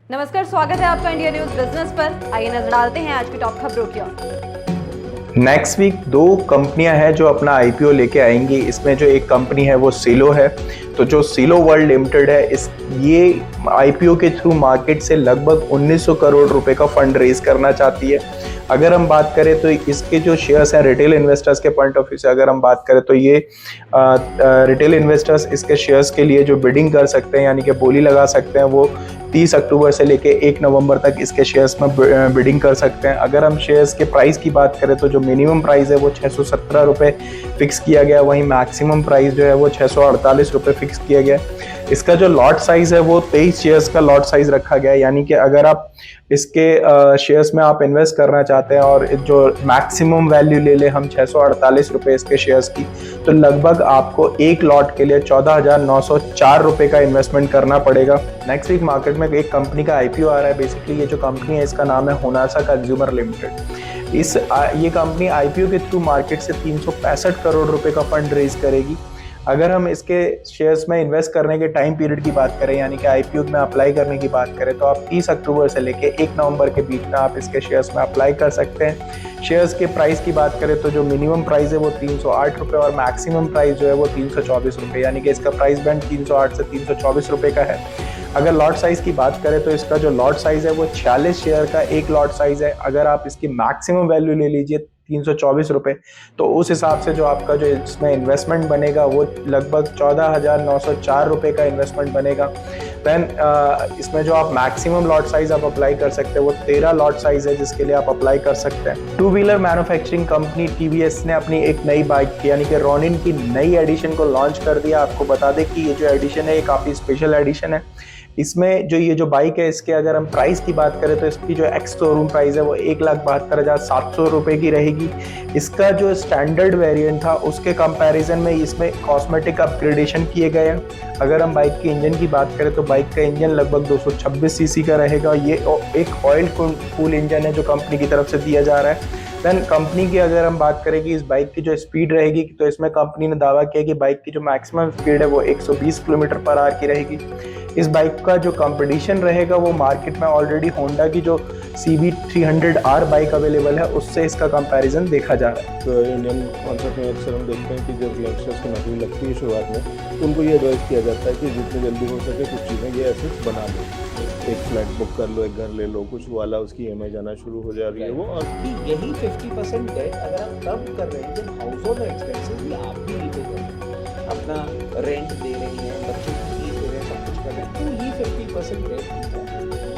नमस्कार, स्वागत है आपका इंडिया न्यूज बिजनेस पर। आइए नजर डालते हैं आज की टॉप खबरों की ओर। नेक्स्ट वीक 2 कंपनियां हैं जो अपना आईपीओ लेके आएंगी। इसमें जो एक कंपनी है वो सिलो है। तो जो सिलो वर्ल्ड लिमिटेड है, ये आईपीओ के थ्रू मार्केट से लगभग 1900 करोड़ रुपए का फंड रेज करना चाहती है। अगर हम बात करें तो इसके जो शेयर्स हैं रिटेल इन्वेस्टर्स के पॉइंट ऑफ व्यू से अगर हम बात करें तो ये रिटेल इन्वेस्टर्स इसके शेयर्स के लिए जो बिडिंग कर सकते हैं यानी कि बोली लगा सकते हैं वो 30 अक्टूबर से लेके 1 नवंबर तक इसके शेयर्स में बिडिंग कर सकते हैं। अगर हम शेयर्स के प्राइस की बात करें तो जो मिनिमम प्राइस है वो 617 रुपये फिक्स किया गया, वहीं मैक्सिमम प्राइस जो है वो 648 रुपये फिक्स किया गया। इसका जो लॉट साइज है वो 23 शेयर्स का लॉट साइज रखा गया है, यानी कि अगर आप इसके शेयर्स में आप इन्वेस्ट करना चाहते हैं और जो मैक्सिमम वैल्यू ले ले हम 648 रुपये इसके शेयर्स की, तो लगभग आपको एक लॉट के लिए 14,904 रुपये का इन्वेस्टमेंट करना पड़ेगा। नेक्स्ट वीक मार्केट में एक कंपनी का आईपीओ आ रहा है। बेसिकली ये जो कंपनी है इसका नाम है होनासा कंज्यूमर लिमिटेड। ये कंपनी आईपीओ के थ्रू मार्केट से 365 करोड़ रुपए का फंड रेज करेगी। अगर हम इसके शेयर्स में इन्वेस्ट करने के टाइम पीरियड की बात करें यानी कि आईपीओ में अप्लाई करने की बात करें तो आप 30 अक्टूबर से लेके 1 नवंबर के बीच में आप इसके शेयर्स में अप्लाई कर सकते हैं। शेयर्स के प्राइस की बात करें तो जो मिनिमम प्राइस है वो 308 रुपये और मैक्सिमम प्राइस जो है वो 324 रुपये, यानी कि इसका प्राइस बैंड 308 से 324 रुपये का है। अगर लॉट साइज की बात करें तो इसका जो लॉट साइज है वो 46 शेयर का एक लॉट साइज है। अगर आप इसकी मैक्सिमम वैल्यू ले लीजिए 324 रुपये, तो उस हिसाब से जो आपका जो इसमें इन्वेस्टमेंट बनेगा वो लगभग 14,904 रुपये का इन्वेस्टमेंट बनेगा। देन इसमें जो आप मैक्सिमम लॉट साइज आप अप्लाई कर सकते हैं वो 13 लॉट साइज है जिसके लिए आप अप्लाई कर सकते हैं। Two wheeler manufacturing company TVS ने अपनी एक नई बाइक यानी कि रॉनिन की नई एडिशन को लॉन्च कर दिया। आपको बता दें कि ये जो एडिशन है ये काफ़ी स्पेशल एडिशन है। इसमें जो ये जो बाइक है इसके अगर हम प्राइस की बात करें तो इसकी जो एक्स शोरूम प्राइस है वो 1,72,700 रुपये की रहेगी। इसका जो स्टैंडर्ड वेरिएंट था उसके कंपैरिजन में इसमें कॉस्मेटिक अपग्रेडेशन किए गए हैं। अगर हम बाइक के इंजन की बात करें तो बाइक का इंजन लगभग 226 सीसी का रहेगा। ये एक ऑयल कूल इंजन है जो कंपनी की तरफ से दिया जा रहा है। देन कंपनी की अगर हम बात करें कि इस बाइक की जो स्पीड रहेगी तो इसमें कंपनी ने दावा किया कि बाइक की जो मैक्सिमम स्पीड है वो 120 किलोमीटर पर आवर की रहेगी। इस बाइक का जो कंपटीशन रहेगा वो मार्केट में ऑलरेडी होंडा की जो CB300R बाइक अवेलेबल है उससे इसका कंपैरिजन देखा जा रहा है। तो इंडियन कॉन्सेप्ट में अक्सर हम देखते हैं कि जब यंगस्टर्स की नौकरी लगती है शुरुआत में तो उनको ये एडवाइस किया जाता है कि जितनी जल्दी हो सके कुछ चीज़ें ये एसेट्स बना लो, एक फ्लैट बुक कर लो, एक घर ले लो, कुछ वाला उसकी EMI जाना शुरू हो जा रही है वो। और यही 50% डेट अगर आप तब कर रहे हैं जब हाउस होल्ड एक्सपेंसेस भी आप भी रीपे कर रहे हैं, अपना रेंट दे रहे हैं, बच्चों की फीस दे रहे हैं, सब कुछ कर रहे हैं, तो ये 50% डेट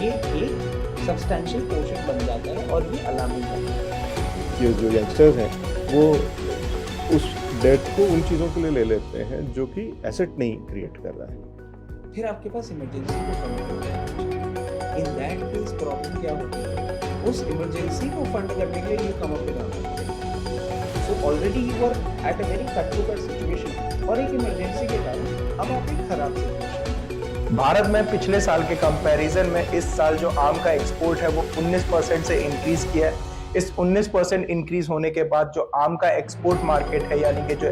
ये एक सब्सटैंशियल पोर्शन बन जाता है और ये अलार्मिंग है। ये जो यंगस्टर्स हैं वो उस डेट को उन चीज़ों के लिए ले लेते हैं जो कि एसेट नहीं क्रिएट कर रहा है। फिर आपके पास इमरजेंसी को फंड करना है। इन दैट केस प्रॉब्लम क्या होती है, उस इमरजेंसी को फंड करने के लिए you come up with a so already you are at a very cut to cut situation और एक इमरजेंसी के कारण अब आप एक खराब सिचुएशन। भारत में पिछले साल के कंपैरिजन में इस साल जो आम का एक्सपोर्ट है वो 19% से इंक्रीज किया है। इस 19% इंक्रीज होने के बाद जो आम का एक्सपोर्ट मार्केट है यानी कि जो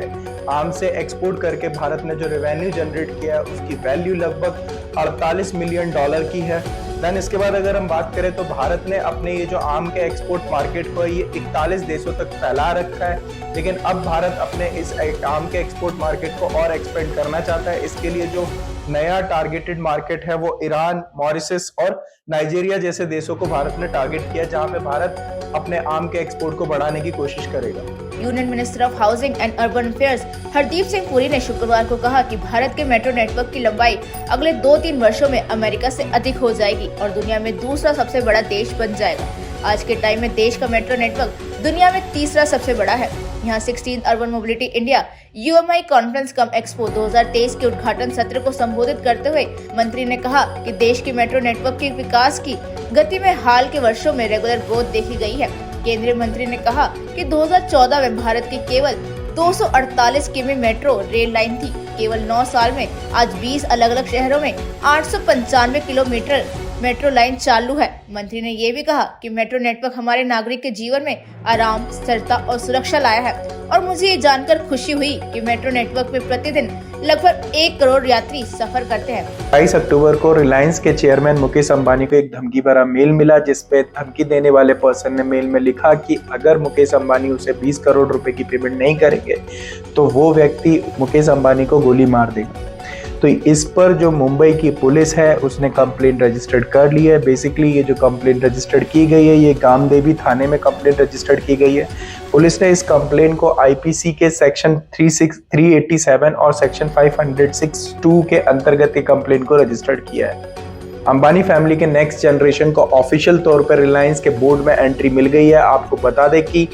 आम से एक्सपोर्ट करके भारत ने जो रेवेन्यू जनरेट किया है उसकी वैल्यू लगभग 48 मिलियन डॉलर की है। देन इसके बाद अगर हम बात करें तो भारत ने अपने ये जो आम के एक्सपोर्ट मार्केट को ये 41 देशों तक फैला रखा है, लेकिन अब भारत अपने इस आम के एक्सपोर्ट मार्केट को और एक्सपेंड करना चाहता है। इसके लिए जो नया टारगेटेड मार्केट है वो ईरान, मॉरिशस और नाइजीरिया जैसे देशों को भारत ने टारगेट किया, जहां पे भारत अपने आम के एक्सपोर्ट को बढ़ाने की कोशिश करेगा। Union minister of housing and urban affairs Hardeep Singh Puri ने शुक्रवार को कहा कि भारत के मेट्रो नेटवर्क की लंबाई अगले 2-3 वर्षों में अमेरिका से अधिक हो जाएगी और दुनिया में दूसरा सबसे बड़ा देश बन जाएगा। आज के टाइम में देश का मेट्रो नेटवर्क दुनिया में तीसरा सबसे बड़ा है। यहाँ 16 urban mobility India UMI conference cum expo 2023 के उद्घाटन सत्र को संबोधित करते हुए मंत्री ने कहा कि देश की मेट्रो नेटवर्क के विकास की गति में हाल के वर्षों में रेगुलर ग्रोथ देखी गई है। केंद्रीय मंत्री ने कहा कि 2014 में भारत की केवल 248 किमी मेट्रो रेल लाइन थी। केवल 9 साल में आज 20 अलग अलग शहरों में 895 किलोमीटर मेट्रो लाइन चालू है। मंत्री ने ये भी कहा कि मेट्रो नेटवर्क हमारे नागरिक के जीवन में आराम, स्थिरता और सुरक्षा लाया है और मुझे ये जानकर खुशी हुई कि मेट्रो नेटवर्क में प्रतिदिन लगभग 1 करोड़ यात्री सफर करते हैं। 22 अक्टूबर को रिलायंस के चेयरमैन मुकेश अंबानी को एक धमकी भरा मेल मिला, जिसपे धमकी देने वाले पर्सन ने मेल में लिखा कि अगर मुकेश अंबानी उसे 20 करोड़ रुपए की पेमेंट नहीं करेंगे तो वो व्यक्ति मुकेश अंबानी को गोली मार देगा। तो इस पर जो मुंबई की पुलिस है उसने कंप्लेंट रजिस्टर्ड कर ली है। बेसिकली ये जो कंप्लेंट रजिस्टर्ड की गई है ये गामदेवी थाने में कंप्लेंट रजिस्टर्ड की गई है। पुलिस ने इस कंप्लेंट को आईपीसी के सेक्शन 387 और सेक्शन 506(2) के अंतर्गत ये कंप्लेंट को रजिस्टर्ड किया है। अंबानी फैमिली के नेक्स्ट जनरेशन को ऑफिशियल तौर पर रिलायंस के बोर्ड में एंट्री मिल गई है। आपको बता दें कि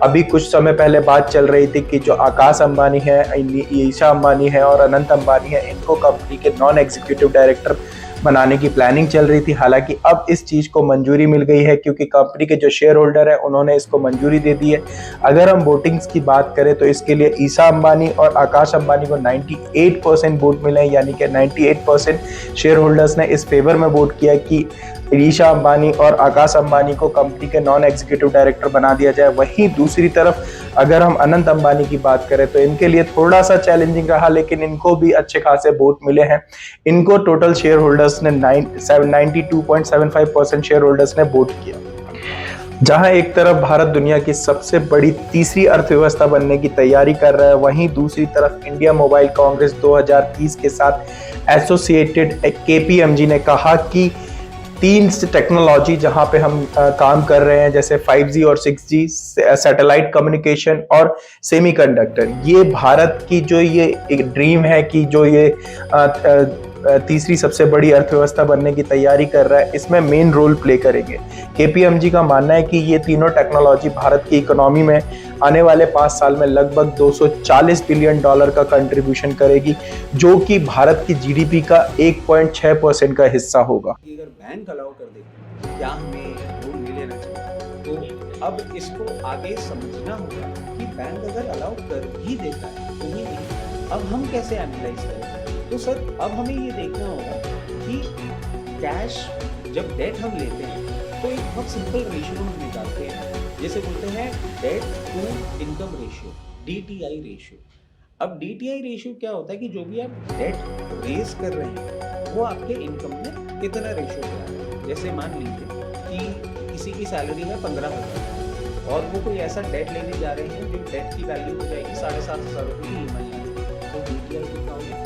अभी कुछ समय पहले बात चल रही थी कि जो आकाश अंबानी है, ईशा अंबानी है और अनंत अंबानी है, इनको कंपनी के नॉन एग्जीक्यूटिव डायरेक्टर बनाने की प्लानिंग चल रही थी। हालांकि अब इस चीज को मंजूरी मिल गई है क्योंकि कंपनी के जो शेयर होल्डर है उन्होंने इसको मंजूरी दे दी है। अगर हम वोटिंग्स की बात करें तो इसके लिए ईशा अंबानी और आकाश अंबानी को 98% वोट मिले हैं, यानी कि 98% शेयर होल्डर्स ने इस फेवर में वोट किया कि ईशा अंबानी और आकाश अंबानी को कंपनी के नॉन एग्जीक्यूटिव डायरेक्टर बना दिया जाए। वहीं दूसरी तरफ अगर हम अनंत अंबानी की बात करें तो इनके लिए थोड़ा सा चैलेंजिंग रहा, लेकिन इनको भी अच्छे खासे वोट मिले हैं। इनको टोटल शेयर होल्डर्स ने 92.75% शेयर होल्डर्स ने वोट किया। जहां एक तरफ भारत दुनिया की सबसे बड़ी तीसरी अर्थव्यवस्था बनने की तैयारी कर रहा है, वहीं दूसरी तरफ इंडिया मोबाइल कांग्रेस 2030 के साथ एसोसिएटेड केपीएमजी ने कहा कि 3 टेक्नोलॉजी जहां पे हम काम कर रहे हैं, जैसे 5G और 6G, सैटेलाइट कम्युनिकेशन और सेमीकंडक्टर, ये भारत की जो ये एक ड्रीम है कि जो ये तीसरी सबसे बड़ी अर्थव्यवस्था बनने की तैयारी कर रहा है, इसमें मेन रोल प्ले करेंगे। केपीएमजी का मानना है कि ये तीनों टेक्नोलॉजी भारत की इकोनॉमी में आने वाले 5 साल में लगभग $240 बिलियन का कंट्रीब्यूशन करेगी, जो कि भारत की जीडीपी का 1.6% का हिस्सा होगा। अगर बैंक अलाउ कर दे क्या हमें लोन ले लेना चाहिए, तो अब इसको आगे समझना होगा कि बैंक अगर अलाउ कर भी देता है तो ही नहीं, अब हम कैसे एनालाइज करें। तो सर अब हमें ये देखना होगा कि कैश जब डेट हम लेते हैं तो एक बहुत सिंपल रेशियो हम निकालते हैं, जैसे बोलते हैं debt to income ratio, DTI ratio. अब DTI रेशियो क्या होता है कि जो भी आप डेट रेज कर रहे हैं वो आपके इनकम में कितना रेशियो पे आ रहा है। जैसे मान लीजिए कि किसी की सैलरी है 15,000 और वो कोई ऐसा डेट लेने जा रहे हैं जो डेट की वैल्यू हो जाएगी 7,500 रुपये की EMI, तो DTI कितना होगा?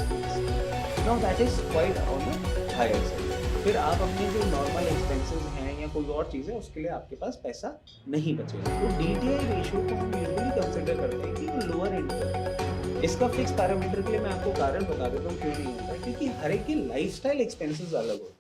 Now that is quite on the higher side। फिर आप अपने जो नॉर्मल एक्सपेंसेस हैं या कोई और चीज़ है उसके लिए आपके पास पैसा नहीं बचेगा, तो DTI रेशियो को हम यूजुअली कंसिडर करते हैं कि लोअर एंड पर। इसका फिक्स पैरामीटर के लिए मैं आपको कारण बता देता हूँ क्यों नहीं होता है, क्योंकि हर एक के लाइफस्टाइल एक्सपेंसेस अलग होते हैं।